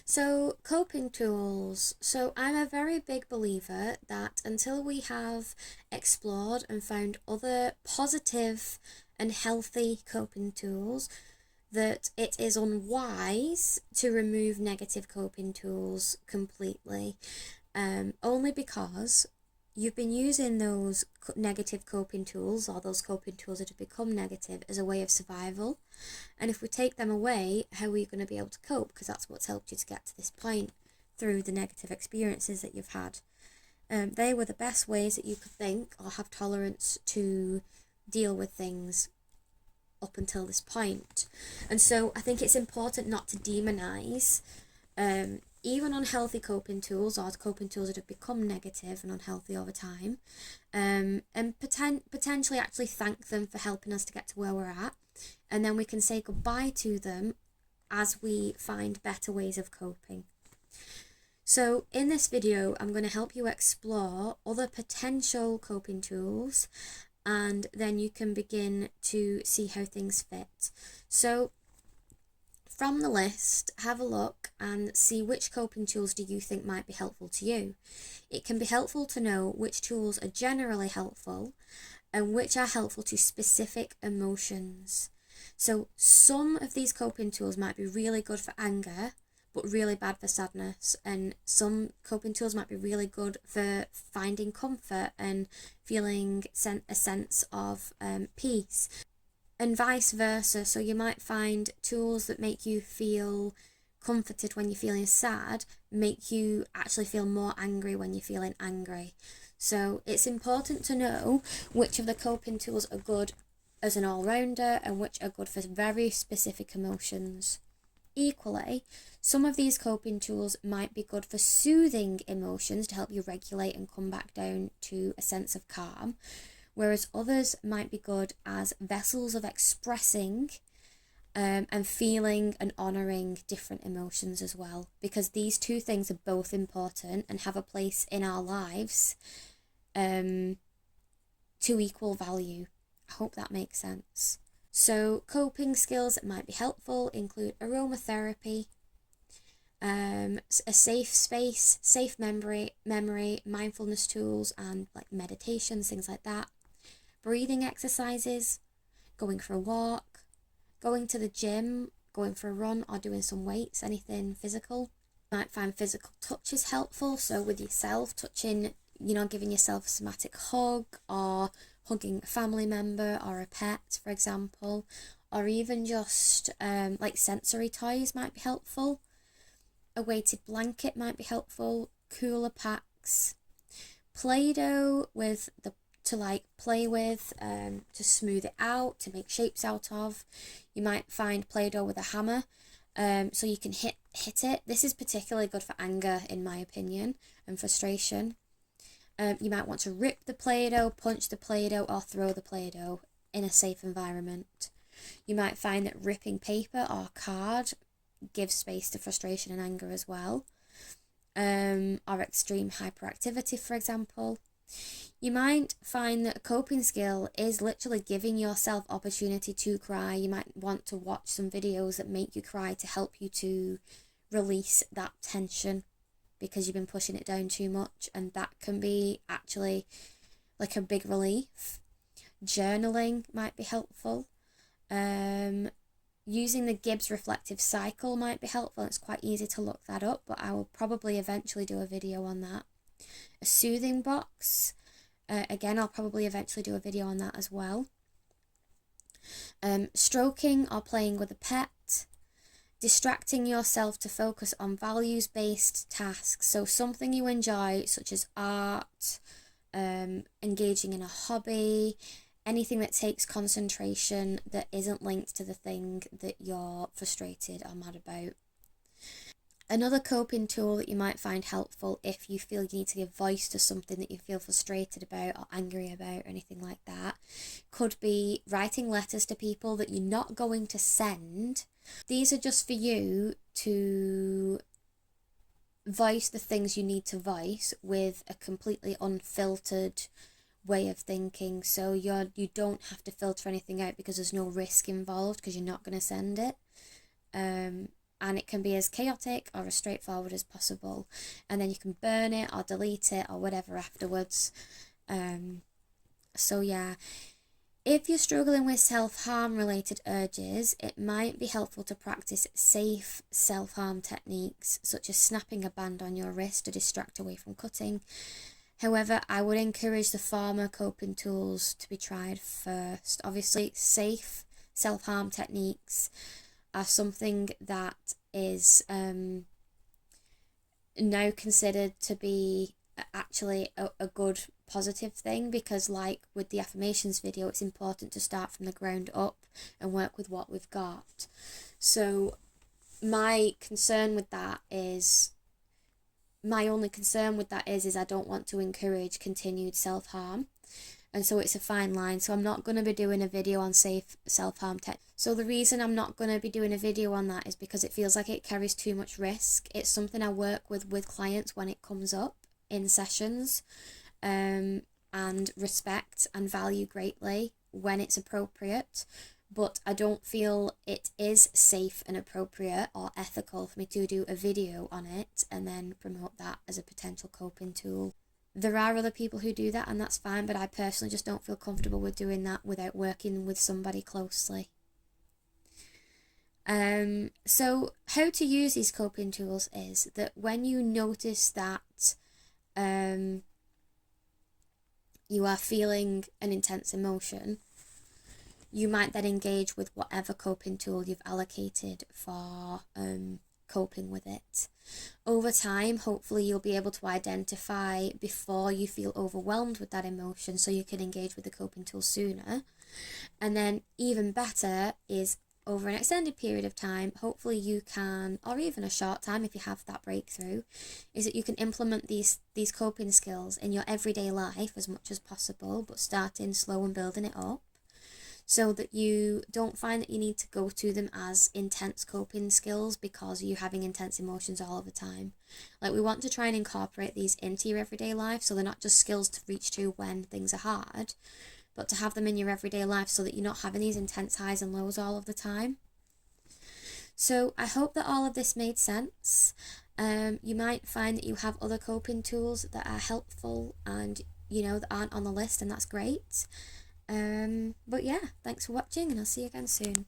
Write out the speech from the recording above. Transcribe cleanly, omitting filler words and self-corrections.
So, coping tools. So, I'm a very big believer that until we have explored and found other positive and healthy coping tools, that it is unwise to remove negative coping tools completely. Only because you've been using those negative coping tools or those coping tools that have become negative as a way of survival. And if we take them away, how are you going to be able to cope? Because that's what's helped you to get to this point through the negative experiences that you've had. They were the best ways that you could think or have tolerance to deal with things up until this point. And so I think it's important not to demonize even unhealthy coping tools or coping tools that have become negative and unhealthy over time, and potentially actually thank them for helping us to get to where we're at. And then we can say goodbye to them as we find better ways of coping. So in this video, I'm going to help you explore other potential coping tools, and then you can begin to see how things fit. So from the list, have a look and see which coping tools do you think might be helpful to you. It can be helpful to know which tools are generally helpful and which are helpful to specific emotions. So some of these coping tools might be really good for anger, but really bad for sadness. And some coping tools might be really good for finding comfort and feeling a sense of peace. And vice versa. So you might find tools that make you feel comforted when you're feeling sad make you actually feel more angry when you're feeling angry. So it's important to know which of the coping tools are good as an all-rounder and which are good for very specific emotions. Equally, some of these coping tools might be good for soothing emotions to help you regulate and come back down to a sense of calm, whereas others might be good as vessels of expressing and feeling and honouring different emotions as well, because these two things are both important and have a place in our lives to equal value. I hope that makes sense. So coping skills that might be helpful include aromatherapy, a safe space, safe memory, mindfulness tools, and like meditations, things like that. Breathing exercises, going for a walk, going to the gym, going for a run, or doing some weights, anything physical. You might find physical touch is helpful, so with yourself, touching, giving yourself a somatic hug, or hugging a family member or a pet, for example, or even just like sensory toys might be helpful. A weighted blanket might be helpful, cooler packs, Play-Doh to play with, to smooth it out, to make shapes out of. You might find Play-Doh with a hammer, so you can hit it. This is particularly good for anger, in my opinion, and frustration. You might want to rip the Play-Doh, punch the Play-Doh, or throw the Play-Doh in a safe environment. You might find that ripping paper or card gives space to frustration and anger as well, or extreme hyperactivity, for example. You might find that a coping skill is literally giving yourself opportunity to cry. You might want to watch some videos that make you cry to help you to release that tension because you've been pushing it down too much, and that can be actually like a big relief. Journaling might be helpful. Using the Gibbs reflective cycle might be helpful. It's quite easy to look that up, but I will probably eventually do a video on that. A soothing box, again, I'll probably eventually do a video on that as well. Stroking or playing with a pet. Distracting yourself to focus on values-based tasks, so something you enjoy, such as art, engaging in a hobby, anything that takes concentration that isn't linked to the thing that you're frustrated or mad about. Another coping tool that you might find helpful if you feel you need to give voice to something that you feel frustrated about or angry about or anything like that could be writing letters to people that you're not going to send. These are just for you to voice the things you need to voice with a completely unfiltered way of thinking, so you don't have to filter anything out because there's no risk involved because you're not going to send it. and it can be as chaotic or as straightforward as possible, and then you can burn it or delete it or whatever afterwards. So yeah, if you're struggling with self-harm related urges, it might be helpful to practice safe self-harm techniques such as snapping a band on your wrist to distract away from cutting. However, I would encourage the former coping tools to be tried first. Obviously, safe self-harm techniques are something that is now considered to be actually a good positive thing, because like with the affirmations video, it's important to start from the ground up and work with what we've got. So my only concern with that is I don't want to encourage continued self-harm. And so it's a fine line. So I'm not going to be doing a video on safe self-harm tech. So the reason I'm not going to be doing a video on that is because it feels like it carries too much risk. It's something I work with clients when it comes up in sessions, and respect and value greatly when it's appropriate. But I don't feel it is safe and appropriate or ethical for me to do a video on it and then promote that as a potential coping tool. There are other people who do that, and that's fine, but I personally just don't feel comfortable with doing that without working with somebody closely. So how to use these coping tools is that when you notice that you are feeling an intense emotion, you might then engage with whatever coping tool you've allocated for coping with it. Over time, hopefully you'll be able to identify before you feel overwhelmed with that emotion, so you can engage with the coping tool sooner. And then even better is over an extended period of time, hopefully you can, or even a short time if you have that breakthrough, is that you can implement these coping skills in your everyday life as much as possible, but starting slow and building it up, so that you don't find that you need to go to them as intense coping skills because you're having intense emotions all of the time. Like, we want to try and incorporate these into your everyday life, so they're not just skills to reach to when things are hard, but to have them in your everyday life so that you're not having these intense highs and lows all of the time. So I hope that all of this made sense. You might find that you have other coping tools that are helpful and, that aren't on the list, and that's great. But yeah, thanks for watching, and I'll see you again soon.